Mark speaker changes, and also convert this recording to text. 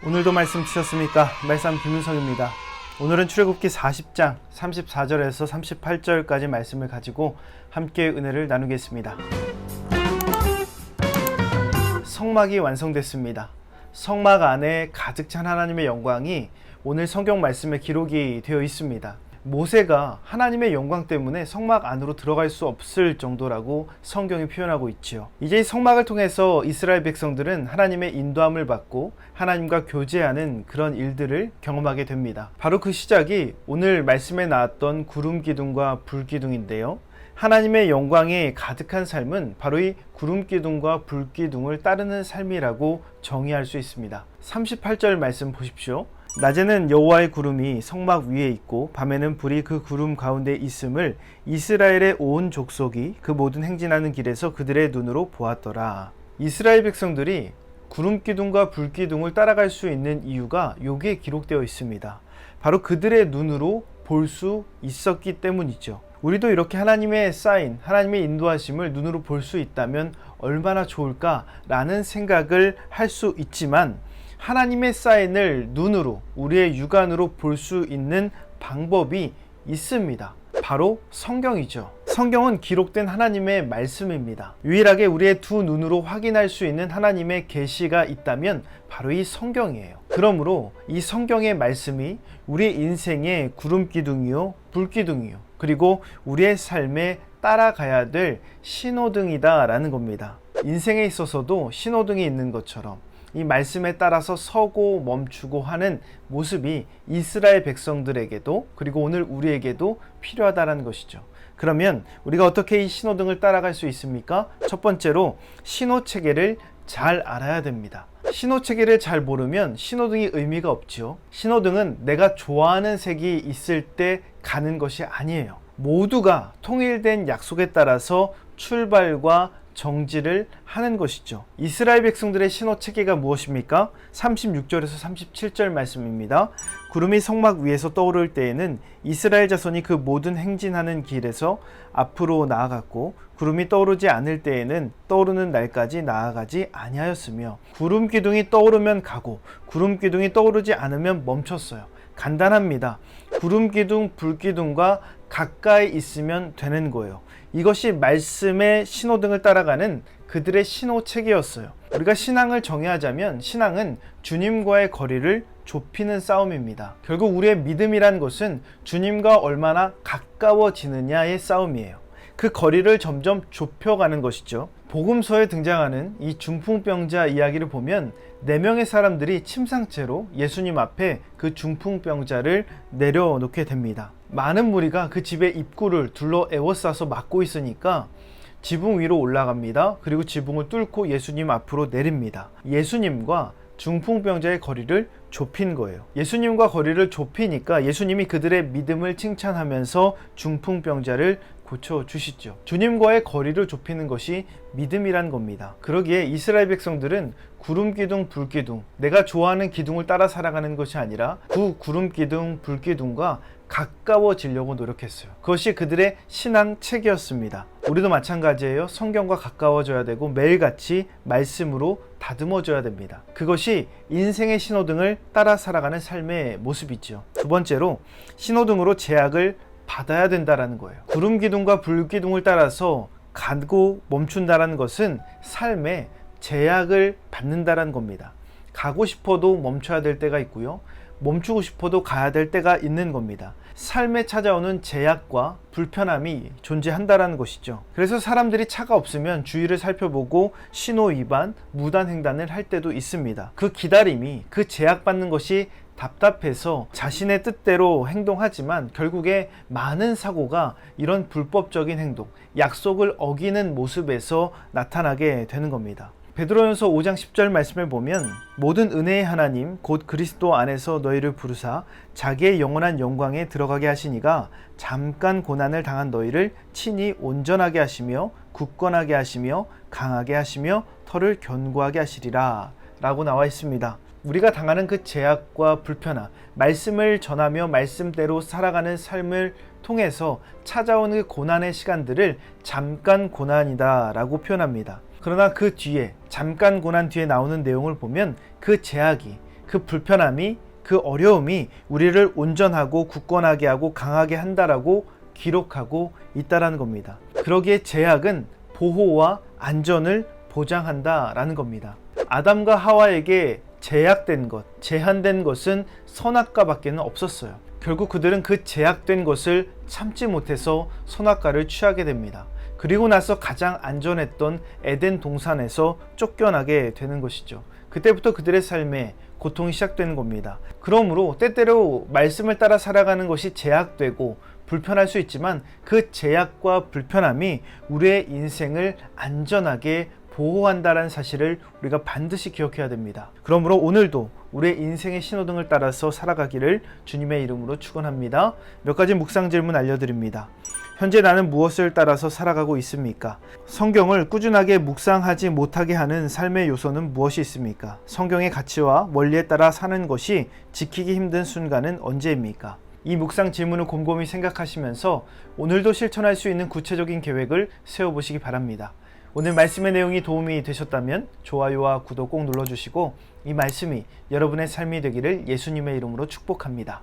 Speaker 1: 오늘도 말씀 주셨습니까? 말씀 김윤석입니다. 오늘은 출애굽기 40장 34절에서 38절까지 말씀을 가지고 함께 은혜를 나누겠습니다. 성막이 완성됐습니다. 성막 안에 가득 찬 하나님의 영광이 오늘 성경 말씀에 기록이 되어 있습니다. 모세가 하나님의 영광 때문에 성막 안으로 들어갈 수 없을 정도라고 성경이 표현하고 있지요. 이제 이 성막을 통해서 이스라엘 백성들은 하나님의 인도함을 받고 하나님과 교제하는 그런 일들을 경험하게 됩니다. 바로 그 시작이 오늘 말씀에 나왔던 구름 기둥과 불 기둥인데요. 하나님의 영광이 가득한 삶은 바로 이 구름 기둥과 불 기둥을 따르는 삶이라고 정의할 수 있습니다. 38절 말씀 보십시오. 낮에는 여호와의 구름이 성막 위에 있고 밤에는 불이 그 구름 가운데 있음을 이스라엘의 온 족속이 그 모든 행진하는 길에서 그들의 눈으로 보았더라. 이스라엘 백성들이 구름 기둥과 불 기둥을 따라갈 수 있는 이유가 여기에 기록되어 있습니다. 바로 그들의 눈으로 볼 수 있었기 때문이죠. 우리도 이렇게 하나님의 사인, 하나님의 인도하심을 눈으로 볼 수 있다면 얼마나 좋을까라는 생각을 할 수 있지만 하나님의 사인을 눈으로, 우리의 육안으로 볼 수 있는 방법이 있습니다. 바로 성경이죠. 성경은 기록된 하나님의 말씀입니다. 유일하게 우리의 두 눈으로 확인할 수 있는 하나님의 계시가 있다면 바로 이 성경이에요. 그러므로 이 성경의 말씀이 우리의 인생의 구름 기둥이요, 불 기둥이요, 그리고 우리의 삶에 따라가야 될 신호등이다라는 겁니다. 인생에 있어서도 신호등이 있는 것처럼 이 말씀에 따라서 서고 멈추고 하는 모습이 이스라엘 백성들에게도 그리고 오늘 우리에게도 필요하다는 것이죠. 그러면 우리가 어떻게 이 신호등을 따라갈 수 있습니까? 첫 번째로 신호체계를 잘 알아야 됩니다. 신호체계를 잘 모르면 신호등이 의미가 없죠. 신호등은 내가 좋아하는 색이 있을 때 가는 것이 아니에요. 모두가 통일된 약속에 따라서 출발과 정지를 하는 것이죠. 이스라엘 백성들의 신호체계가 무엇입니까? 36절에서 37절 말씀입니다. 구름이 성막 위에서 떠오를 때에는 이스라엘 자손이 그 모든 행진하는 길에서 앞으로 나아갔고 구름이 떠오르지 않을 때에는 떠오르는 날까지 나아가지 아니하였으며 구름 기둥이 떠오르면 가고 구름 기둥이 떠오르지 않으면 멈췄어요. 간단합니다. 구름 기둥, 불 기둥과 가까이 있으면 되는 거예요. 이것이 말씀의 신호등을 따라가는 그들의 신호체계였어요. 우리가 신앙을 정의하자면 신앙은 주님과의 거리를 좁히는 싸움입니다. 결국 우리의 믿음이란 것은 주님과 얼마나 가까워지느냐의 싸움이에요. 그 거리를 점점 좁혀가는 것이죠. 복음서에 등장하는 이 중풍병자 이야기를 보면 4명의 사람들이 침상채로 예수님 앞에 그 중풍병자를 내려놓게 됩니다. 많은 무리가 그 집의 입구를 둘러 에워싸서 막고 있으니까 지붕 위로 올라갑니다. 그리고 지붕을 뚫고 예수님 앞으로 내립니다. 예수님과 중풍병자의 거리를 좁힌 거예요. 예수님과 거리를 좁히니까 예수님이 그들의 믿음을 칭찬하면서 중풍병자를 고쳐주시죠. 주님과의 거리를 좁히는 것이 믿음이란 겁니다. 그러기에 이스라엘 백성들은 구름 기둥, 불 기둥, 내가 좋아하는 기둥을 따라 살아가는 것이 아니라 그 구름 기둥, 불 기둥과 가까워지려고 노력했어요. 그것이 그들의 신앙 체계였습니다. 우리도 마찬가지예요. 성경과 가까워져야 되고 매일같이 말씀으로 다듬어져야 됩니다. 그것이 인생의 신호등을 따라 살아가는 삶의 모습이죠. 두 번째로 신호등으로 제약을 받아야 된다는 거예요. 구름 기둥과 불 기둥을 따라서 가고 멈춘다는 것은 삶에 제약을 받는다는 겁니다. 가고 싶어도 멈춰야 될 때가 있고요. 멈추고 싶어도 가야 될 때가 있는 겁니다. 삶에 찾아오는 제약과 불편함이 존재한다는 것이죠. 그래서 사람들이 차가 없으면 주위를 살펴보고 신호 위반, 무단 횡단을 할 때도 있습니다. 그 기다림이, 그 제약받는 것이 답답해서 자신의 뜻대로 행동하지만 결국에 많은 사고가 이런 불법적인 행동, 약속을 어기는 모습에서 나타나게 되는 겁니다. 베드로전서 5장 10절 말씀을 보면 모든 은혜의 하나님 곧 그리스도 안에서 너희를 부르사 자기의 영원한 영광에 들어가게 하시니가 잠깐 고난을 당한 너희를 친히 온전하게 하시며 굳건하게 하시며 강하게 하시며 터를 견고하게 하시리라 라고 나와 있습니다. 우리가 당하는 그 제약과 불편함, 말씀을 전하며 말씀대로 살아가는 삶을 통해서 찾아오는 그 고난의 시간들을 잠깐 고난이다 라고 표현합니다. 그러나 그 뒤에 잠깐 고난 뒤에 나오는 내용을 보면 그 제약이, 그 불편함이, 그 어려움이 우리를 온전하고 굳건하게 하고 강하게 한다라고 기록하고 있다라는 겁니다. 그러기에 제약은 보호와 안전을 보장한다라는 겁니다. 아담과 하와에게 제약된 것, 제한된 것은 선악과밖에는 없었어요. 결국 그들은 그 제약된 것을 참지 못해서 선악과를 취하게 됩니다. 그리고 나서 가장 안전했던 에덴 동산에서 쫓겨나게 되는 것이죠. 그때부터 그들의 삶에 고통이 시작되는 겁니다. 그러므로 때때로 말씀을 따라 살아가는 것이 제약되고 불편할 수 있지만 그 제약과 불편함이 우리의 인생을 안전하게 보호한다는 사실을 우리가 반드시 기억해야 됩니다. 그러므로 오늘도 우리의 인생의 신호등을 따라서 살아가기를 주님의 이름으로 축원합니다. 몇 가지 묵상 질문 알려드립니다. 현재 나는 무엇을 따라서 살아가고 있습니까? 성경을 꾸준하게 묵상하지 못하게 하는 삶의 요소는 무엇이 있습니까? 성경의 가치와 원리에 따라 사는 것이 지키기 힘든 순간은 언제입니까? 이 묵상 질문을 곰곰이 생각하시면서 오늘도 실천할 수 있는 구체적인 계획을 세워보시기 바랍니다. 오늘 말씀의 내용이 도움이 되셨다면 좋아요와 구독 꼭 눌러주시고 이 말씀이 여러분의 삶이 되기를 예수님의 이름으로 축복합니다.